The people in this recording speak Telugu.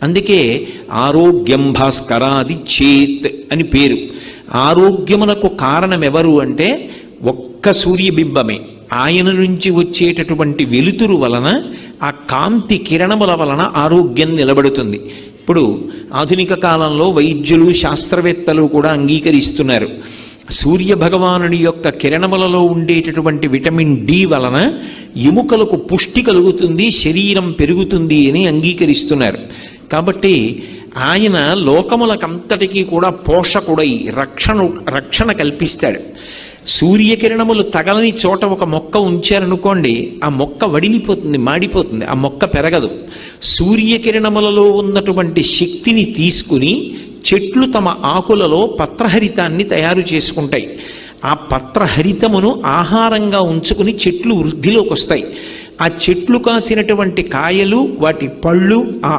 అందుకే ఆరోగ్యం భాస్కరాది చేత్ అని పేరు. ఆరోగ్యమునకు కారణం ఎవరు అంటే ఒక్క సూర్యబింబమే. ఆయన నుంచి వచ్చేటటువంటి వెలుతురు వలన, ఆ కాంతి కిరణముల వలన ఆరోగ్యం నిలబడుతుంది. ఇప్పుడు ఆధునిక కాలంలో వైద్యులు శాస్త్రవేత్తలు కూడా అంగీకరిస్తున్నారు. సూర్య భగవానుడి యొక్క కిరణములలో ఉండేటటువంటి విటమిన్ డి వలన ఎముకలకు పుష్టి కలుగుతుంది, శరీరం పెరుగుతుంది అని అంగీకరిస్తున్నారు. కాబట్టి ఆయన లోకములకంతటికీ కూడా పోషకుడై రక్షణ కల్పిస్తాడు. సూర్యకిరణములు తగలని చోట ఒక మొక్క ఉంచారనుకోండి, ఆ మొక్క వడిలిపోతుంది, మాడిపోతుంది, ఆ మొక్క పెరగదు. సూర్యకిరణములలో ఉన్నటువంటి శక్తిని తీసుకుని చెట్లు తమ ఆకులలో పత్రహరితాన్ని తయారు చేసుకుంటాయి. ఆ పత్రహరితమును ఆహారంగా ఉంచుకుని చెట్లు వృద్ధిలోకి వస్తాయి. ఆ చెట్లు కాసినటువంటి కాయలు, వాటి పళ్ళు, ఆ